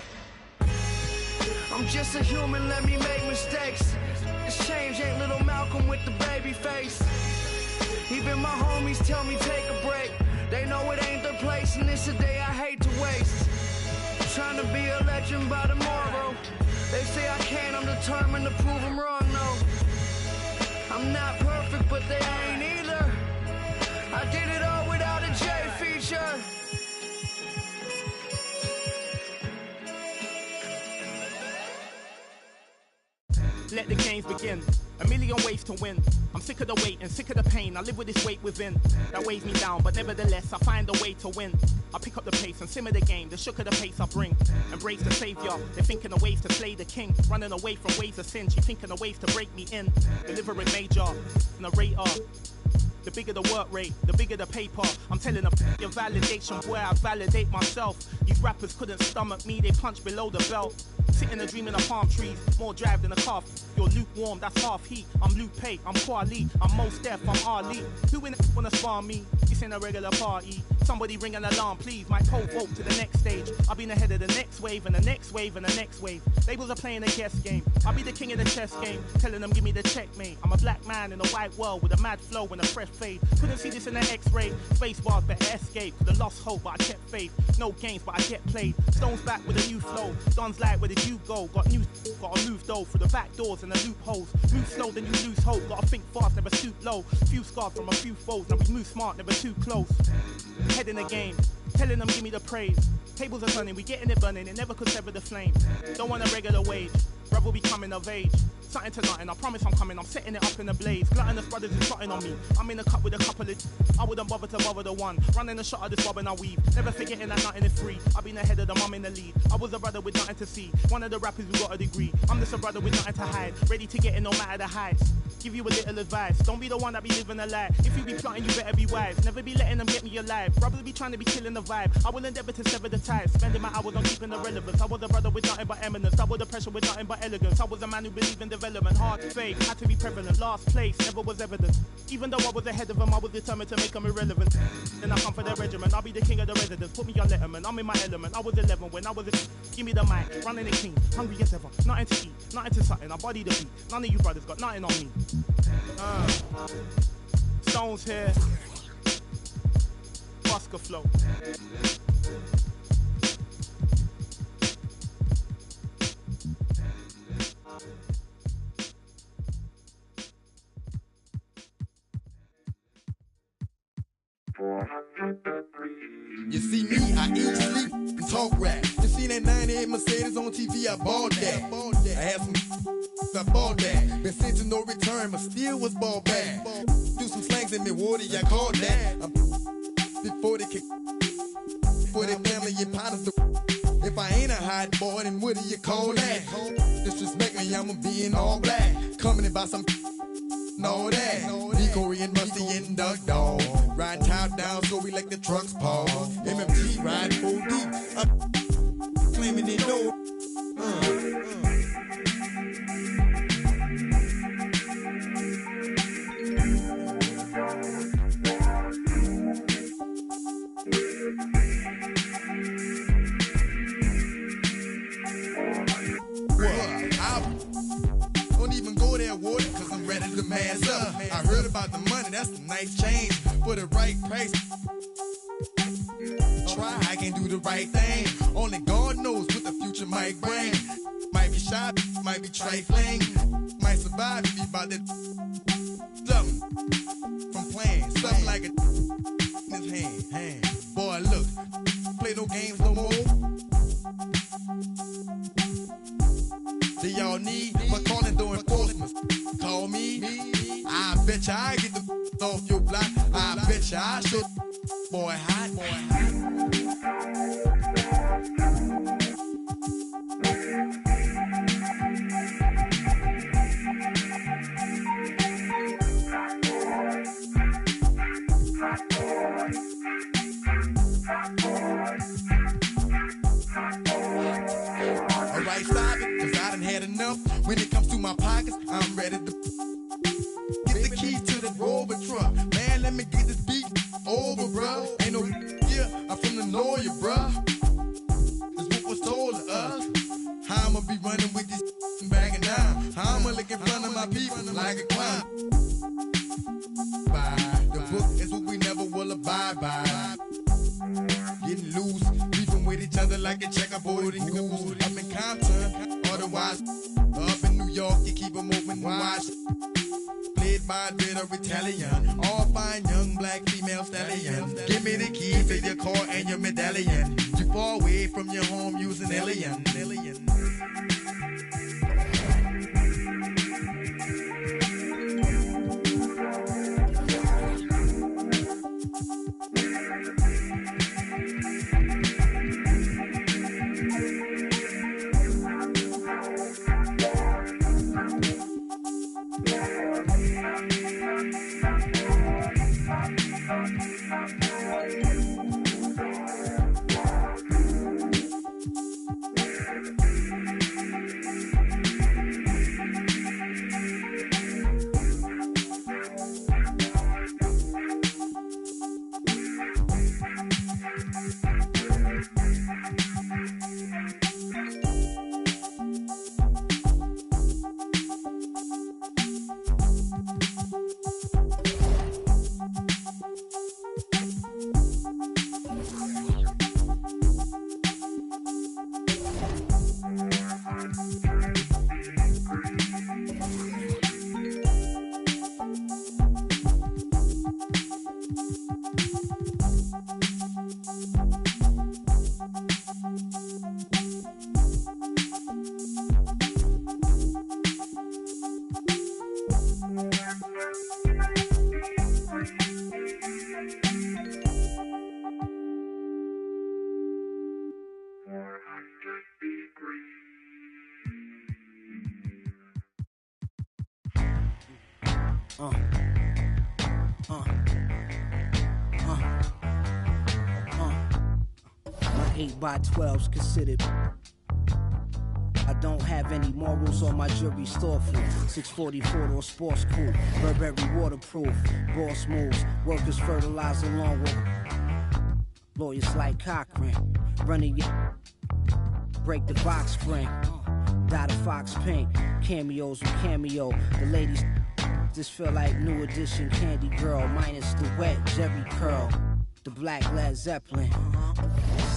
I'm just a human, let me make mistakes. This change ain't little Malcolm with the baby face. Even my homies tell me take a break. They know it ain't their place and it's a day I hate to waste. Trying to be a legend by tomorrow. They say I can't, I'm determined to prove them wrong, no. I'm not perfect, but they ain't either. I did it all without a J feature. Let the games begin. 1,000,000 ways to win. I'm sick of the wait and sick of the pain. I live with this weight within that weighs me down, but nevertheless I find a way to win. I pick up the pace and simmer the game. The shook of the pace I bring. Embrace the savior. They're thinking of ways to slay the king. Running away from ways of sin. She thinking of ways to break me in. Delivering major, narrator. The bigger the work rate, the bigger the paper. I'm telling them your validation, boy, I validate myself. These rappers couldn't stomach me, they punch below the belt. Sitting and dreaming of palm trees, more drive than a calf. You're lukewarm, that's half heat. I'm Lupe, I'm Kweli, I'm Mos Def, I'm Ali. Who in the wanna spar me? This ain't a regular party. Somebody ring an alarm, please. My pole vote to the next stage. I'll be ahead of the next wave and the next wave and the next wave. Labels are playing a guess game. I'll be the king of the chess game, telling them give me the checkmate. I'm a black man in a white world with a mad flow and a fresh fade. Couldn't see this in an X-ray. Space bars better escape. Could've lost hope, but I kept faith. No games, but I get played. Stones back with a new flow. Don's like, where did you go? Gotta move though through the back doors and the loopholes. Move slow, then you lose hope. Gotta think fast, never stoop low. Few scars from a few foes. Now we move smart, never too close. Head in the game, telling them give me the praise. Tables are turning, we getting it burning. It never could sever the flame. Don't want a regular wage. Brother be coming of age. Something to nothing, I promise I'm coming. I'm setting it up in a blaze. Gluttonous brothers is plotting on me. I'm in a cup with a couple of. I wouldn't bother to bother the one. Running a shot of this bob and I weave. Never forgetting that nothing is free. I've been ahead of the mum in the lead. I was a brother with nothing to see. One of the rappers who got a degree. I'm just a brother with nothing to hide. Ready to get in no matter the heights. Give you a little advice. Don't be the one that be living a lie. If you be plotting, you better be wise. Never be letting them get me alive. Brothers be trying to be killing the vibe. I will endeavor to sever the ties. Spending my hours on keeping the relevance. I was a brother with nothing but eminence. I was the pressure with nothing but elegance. I was a man who believed in development. Hard to say, had to be prevalent. Last place, never was evident. Even though I was ahead of them, I was determined to make them irrelevant. Then I come for their regiment. I'll be the king of the residents. Put me on Letterman. I'm in my element. I was 11 when I was a. Give me the mic. Running the king. Hungry as ever. Nothing to eat. Nothing to something. I body the beat. None of you brothers got nothing on me. Stones here. Busker flow. You see me, I eat, sleep, and talk rap. You seen that 98 Mercedes on TV, I bought that. I had some I bought that. Been sent to no return, but still was ball back. Do some slangs in Milwaukee, I called that. I'm before they kick for the family, your partners. If I ain't a hot boy, then what do you call that? Disrespect me, I'ma be in all black. Coming about some know that. Nico and Rusty and Doug Dog. Riding top down, so we like the trucks pause. MMT riding full deep. I'm claiming they know. Don't even go there, water, cause I'm ready to mass up. I heard about the money, that's a nice change. For the right price, try, I can do the right thing. Only God knows what the future might bring. Might be shy, might be trifling. Might survive if you about that something from playing. Something like a in his hand. Boy, look, play no games no more. Do y'all need my calling during enforcement? Call me. I bet ya I get the off your block. I bet ya I should. Boy, hot. Alright, stop it, cause I done had enough. When it comes to my pockets, I'm ready to get the keys to the Rover truck. Man, let me get this beat over, bruh. Ain't no yeah, I'm from the lawyer, bruh. That's what was told to us. How I'ma be running with this bagging down. How I'ma look in front of my people like a clown. The book is what we never will abide by. Getting loose, beefing with each other like a checkerboard and goose. Up in Compton, otherwise up in New York, you keep them open and watch. Played by a bit of Italian, all fine young black female stallions. Give me the keys to your car and your medallion. You far away from your home using alien. My 8x12's considered. I don't have any morals on my jury storefront. 644 or sports cool, Burberry waterproof. Boss moves, workers fertilizer long walk. Lawyers like Cochran, running your break the box spring. Dot a fox pink, cameos with cameo. The ladies just feel like new edition Candy Girl, minus the wet Jerry curl. The black Led Zeppelin.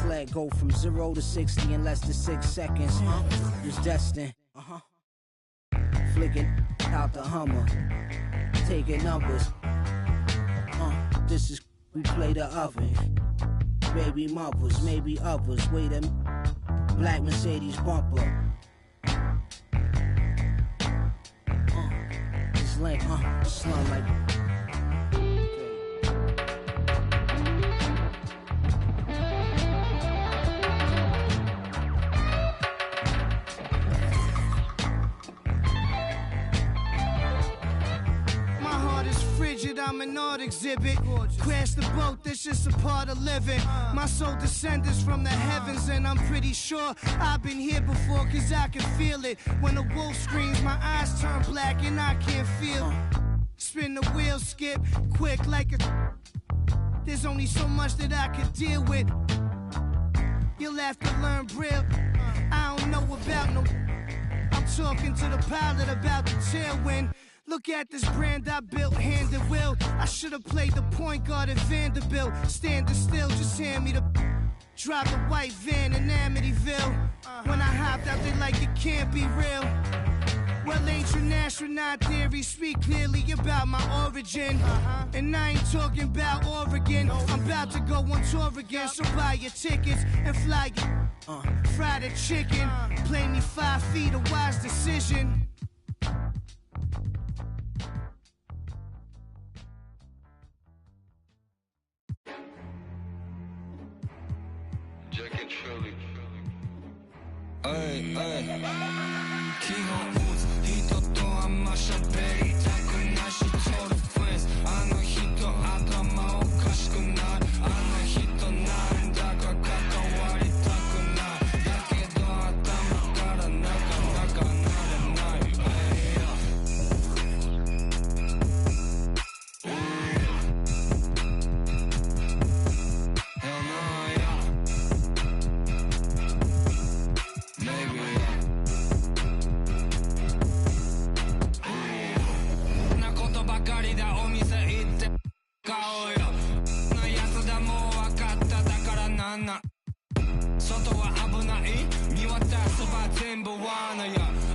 Sled go from 0 to 60 in less than 6 seconds. Was destined. Flicking out the Hummer, taking numbers. This is we play the oven. Baby mothers, maybe others. Wait a black Mercedes bumper. It's like, slum like. I'm an art exhibit. Crash the boat, that's just a part of living. My soul descends from the heavens, and I'm pretty sure I've been here before, cause I can feel it. When a wolf screams, my eyes turn black and I can't feel. Spin the wheel, skip, quick like a. There's only so much that I could deal with. You'll have to learn Braille. I don't know about no. I'm talking to the pilot about the tailwind. Look at this brand I built, hand and will. I should have played the point guard at Vanderbilt. Standing still, just hand me the. Drive the white van in Amityville. When I hopped out, they like it can't be real. Well, ancient astronaut theory speak clearly about my origin. And I ain't talking about Oregon. I'm about to go on tour again, so buy your tickets and fly. Fry the chicken. Play me 5 feet, a wise decision. Ay, ay. 基本人とあんましゃべりたくないし told friends あの人頭おかしくないあの人なんだか関わりたくないだけど頭からなかなかなれない Hell no, yeah. Maybeなことばかりだお店行って買おうよなやつだもう分かっただからなんな外は危ない見渡せば全部罠や